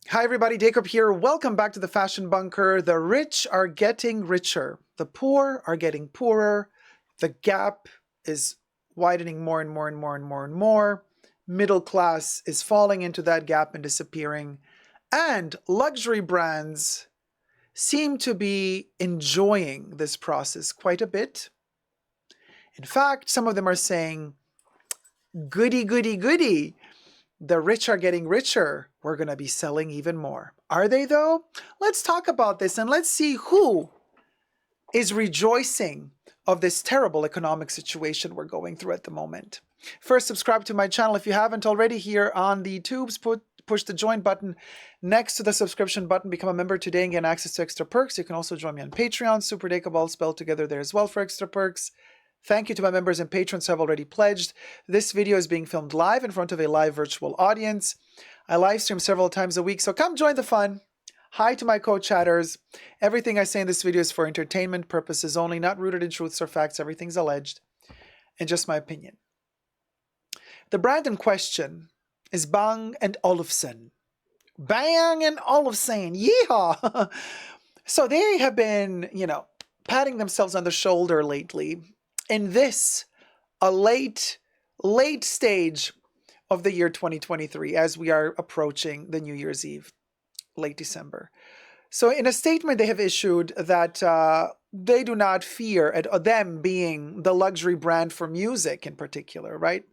Hi everybody, Dacob here. Welcome back to the Fashion Bunker. The rich are getting richer. The poor are getting poorer. The gap is widening more and more and more and more and more. Middle class is falling into that gap and disappearing. And luxury brands seem to be enjoying this process quite a bit. In fact, some of them are saying, goody, goody, goody. The rich are getting richer. We're going to be selling even more. Are they though? Let's talk about this and let's see who is rejoicing of this terrible economic situation we're going through at the moment. First, subscribe to my channel if you haven't already here on the tubes. Push the join button next to the subscription button. Become a member today and get access to extra perks. You can also join me on Patreon, superdacob all spelled together there as well for extra perks. Thank you to my members and patrons who have already pledged. This video is being filmed live in front of a live virtual audience. I live stream several times a week, so come join the fun. Hi to my co-chatters. Everything I say in this video is for entertainment purposes only, not rooted in truths or facts. Everything's alleged and just my opinion. The brand in question is Bang & Olufsen. Bang & Olufsen, yeehaw! So they have been, patting themselves on the shoulder lately. In this, a late stage of the year 2023, as we are approaching the New Year's Eve, late December. So in a statement they have issued that they do not fear, at them being the luxury brand for music in particular, right?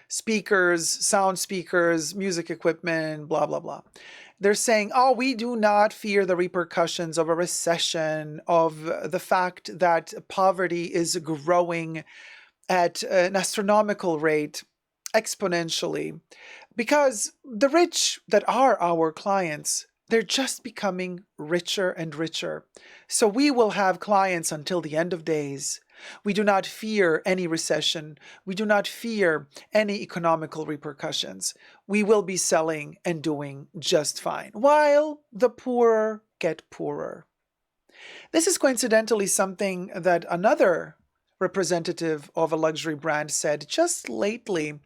Speakers, sound speakers, music equipment, blah, blah, blah. They're saying, oh, we do not fear the repercussions of a recession, of the fact that poverty is growing at an astronomical rate, exponentially, because the rich that are our clients, they're just becoming richer and richer. So we will have clients until the end of days. We do not fear any recession. We do not fear any economical repercussions. We will be selling and doing just fine, while the poorer get poorer. This is coincidentally something that another representative of a luxury brand said just lately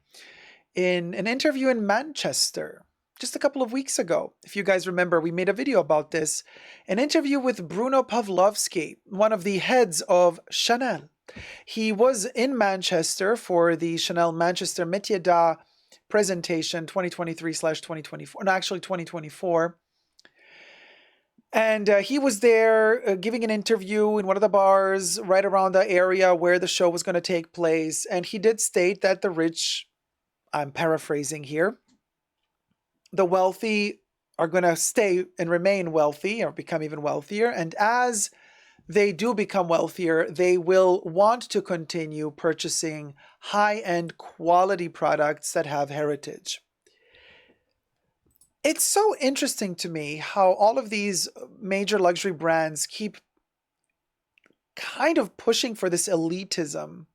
in an interview in Manchester, just a couple of weeks ago. If you guys remember, we made a video about this. An interview with Bruno Pavlovsky, one of the heads of Chanel. He was in Manchester for the Chanel Manchester Métier d'Art presentation 2023/2024, no, actually 2024. And he was there giving an interview in one of the bars right around the area where the show was going to take place. And he did state that the rich, I'm paraphrasing here, the wealthy are going to stay and remain wealthy or become even wealthier. And as they do become wealthier, they will want to continue purchasing high-end quality products that have heritage. It's so interesting to me how all of these major luxury brands keep kind of pushing for this elitism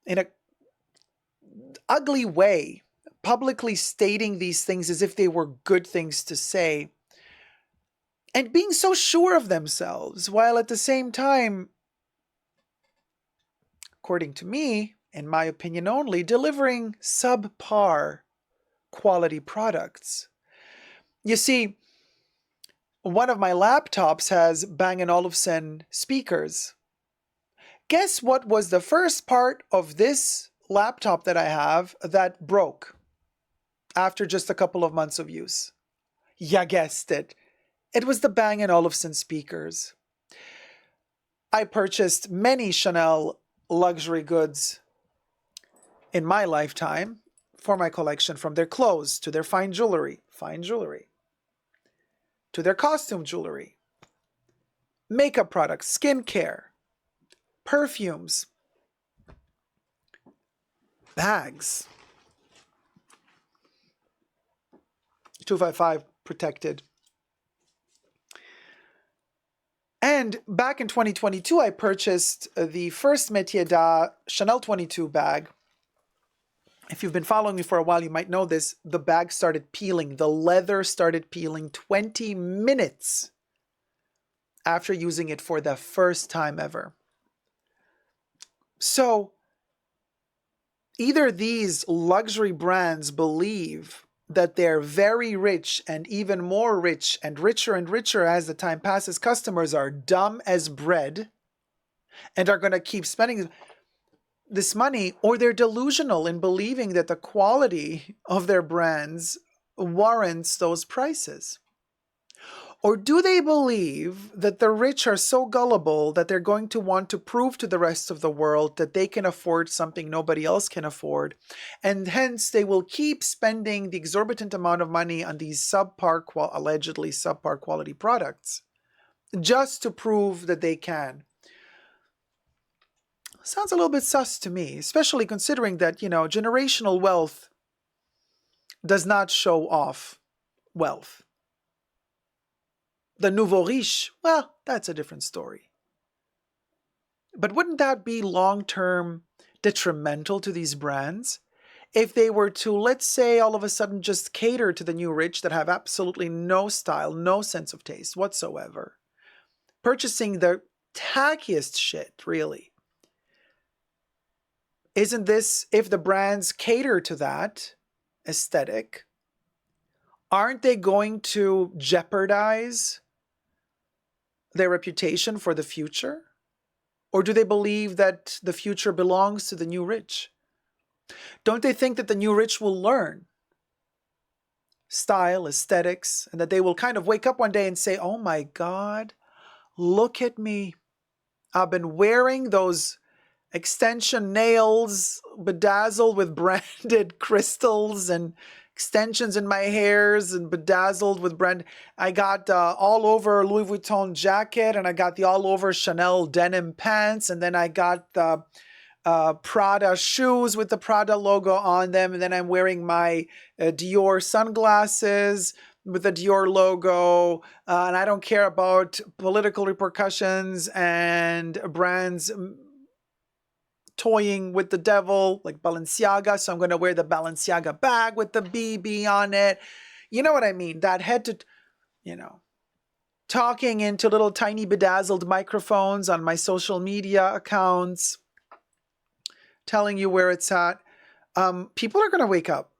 in an ugly way, publicly stating these things as if they were good things to say, and being so sure of themselves, while at the same time, according to me, in my opinion only, delivering subpar quality products. You see, one of my laptops has Bang & Olufsen speakers. Guess what was the first part of this laptop that I have that broke after just a couple of months of use? Ya guessed it. It was the Bang & Olufsen speakers. I purchased many Chanel luxury goods in my lifetime for my collection, from their clothes to their fine jewelry, to their costume jewelry, makeup products, skincare, perfumes, bags, 255 protected. And back in 2022, I purchased the first Métier d'Art Chanel 22 bag. If you've been following me for a while, you might know this. The bag started peeling. The leather started peeling 20 minutes after using it for the first time ever. So either these luxury brands believe that they're very rich and even more rich and richer as the time passes, customers are dumb as bread and are going to keep spending this money, or they're delusional in believing that the quality of their brands warrants those prices. Or do they believe that the rich are so gullible that they're going to want to prove to the rest of the world that they can afford something nobody else can afford, and hence they will keep spending the exorbitant amount of money on these allegedly subpar quality products just to prove that they can? Sounds a little bit sus to me, especially considering that, generational wealth does not show off wealth. The nouveau riche, well, that's a different story. But wouldn't that be long-term detrimental to these brands? If they were to, let's say, all of a sudden just cater to the new rich that have absolutely no style, no sense of taste whatsoever, purchasing the tackiest shit, really. Isn't this, if the brands cater to that aesthetic, aren't they going to jeopardize their reputation for the future? Or do they believe that the future belongs to the new rich? Don't they think that the new rich will learn style, aesthetics, and that they will kind of wake up one day and say, oh my God, look at me. I've been wearing those extension nails bedazzled with branded crystals and extensions in my hairs and bedazzled with brand. I got all over Louis Vuitton jacket, and I got the all over Chanel denim pants, and then I got the Prada shoes with the Prada logo on them, and then I'm wearing my Dior sunglasses with the Dior logo, and I don't care about political repercussions and brands toying with the devil like Balenciaga, so I'm going to wear the Balenciaga bag with the BB on it. You know what I mean? That head to, talking into little tiny bedazzled microphones on my social media accounts, telling you where it's at. People are going to wake up.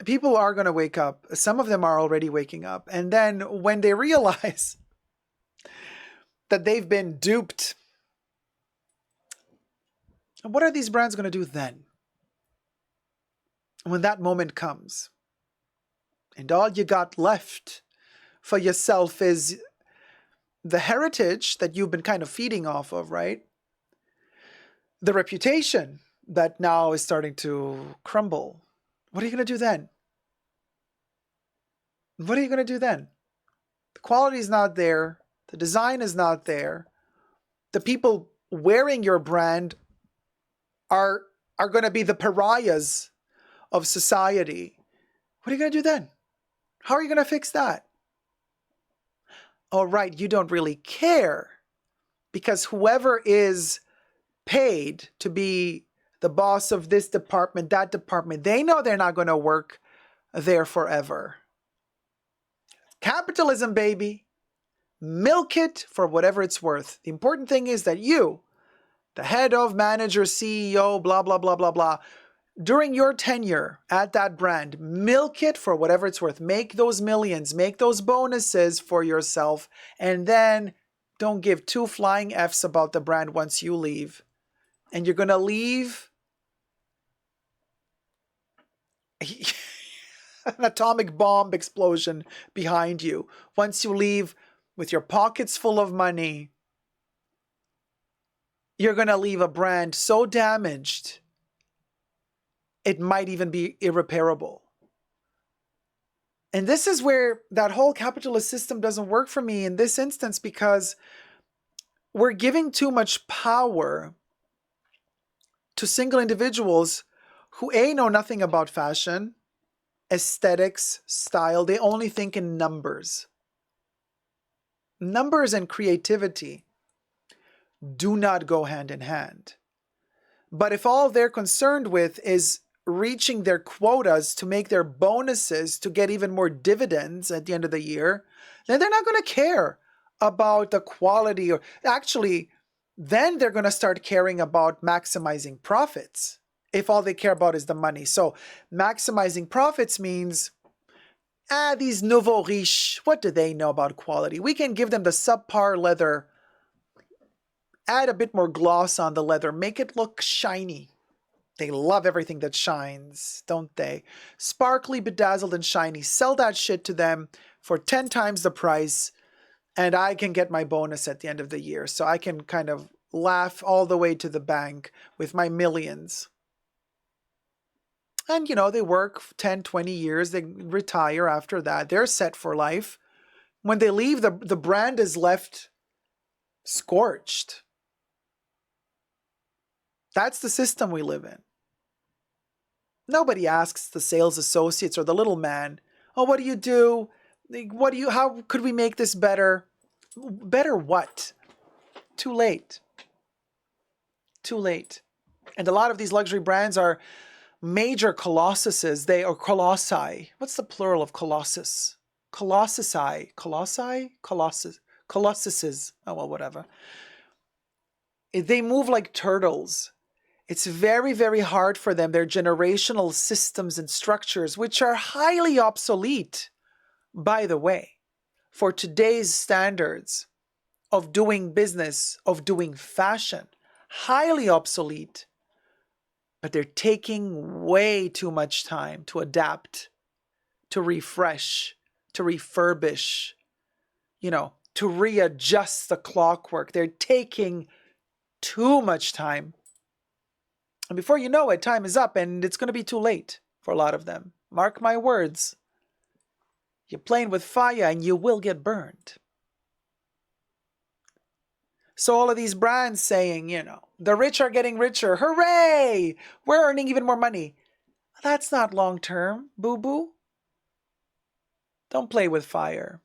People are going to wake up. Some of them are already waking up. And then when they realize that they've been duped, what are these brands going to do then? When that moment comes, and all you got left for yourself is the heritage that you've been kind of feeding off of, right? The reputation that now is starting to crumble. What are you going to do then? What are you going to do then? The quality is not there. The design is not there. The people wearing your brand are going to be the pariahs of society. What are you going to do then? How are you going to fix that? Oh, right, you don't really care, because whoever is paid to be the boss of this department, that department, they know they're not going to work there forever. Capitalism, baby. Milk it for whatever it's worth. The important thing is that you, the head of, manager, CEO, blah, blah, blah, blah, blah, during your tenure at that brand, milk it for whatever it's worth. Make those millions, make those bonuses for yourself, and then don't give two flying Fs about the brand once you leave. And you're going to leave an atomic bomb explosion behind you. Once you leave with your pockets full of money, you're going to leave a brand so damaged, it might even be irreparable. And this is where that whole capitalist system doesn't work for me in this instance, because we're giving too much power to single individuals who know nothing about fashion, aesthetics, style. They only think in numbers. Numbers and creativity do not go hand in hand. But if all they're concerned with is reaching their quotas to make their bonuses to get even more dividends at the end of the year, then they're not going to care about the quality, or actually, then they're going to start caring about maximizing profits if all they care about is the money. So maximizing profits means, these nouveaux riches, what do they know about quality? We can give them the subpar leather, add a bit more gloss on the leather, make it look shiny. They love everything that shines, don't they? Sparkly, bedazzled, and shiny. Sell that shit to them for 10 times the price, and I can get my bonus at the end of the year. So I can kind of laugh all the way to the bank with my millions. And, you know, they work 10, 20 years. They retire after that. They're set for life. When they leave, the brand is left scorched. That's the system we live in. Nobody asks the sales associates or the little man, oh, what do you do? How could we make this better? Better what? Too late. Too late. And a lot of these luxury brands are major colossuses. They are colossi. What's the plural of colossus? Colossi. Colossi? Colossuses. Oh, well, whatever. They move like turtles. It's very, very hard for them. Their generational systems and structures, which are highly obsolete, by the way, for today's standards of doing business, of doing fashion, highly obsolete. But they're taking way too much time to adapt, to refresh, to refurbish, to readjust the clockwork. They're taking too much time. And before you know it, time is up and it's going to be too late for a lot of them. Mark my words. You're playing with fire and you will get burned. So all of these brands saying, the rich are getting richer. Hooray! We're earning even more money. That's not long term, boo-boo. Don't play with fire.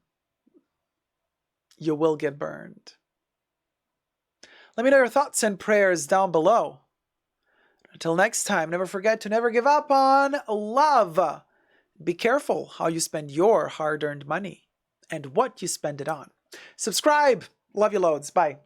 You will get burned. Let me know your thoughts and prayers down below. Until next time, never forget to never give up on love. Be careful how you spend your hard-earned money and what you spend it on. Subscribe. Love you loads. Bye.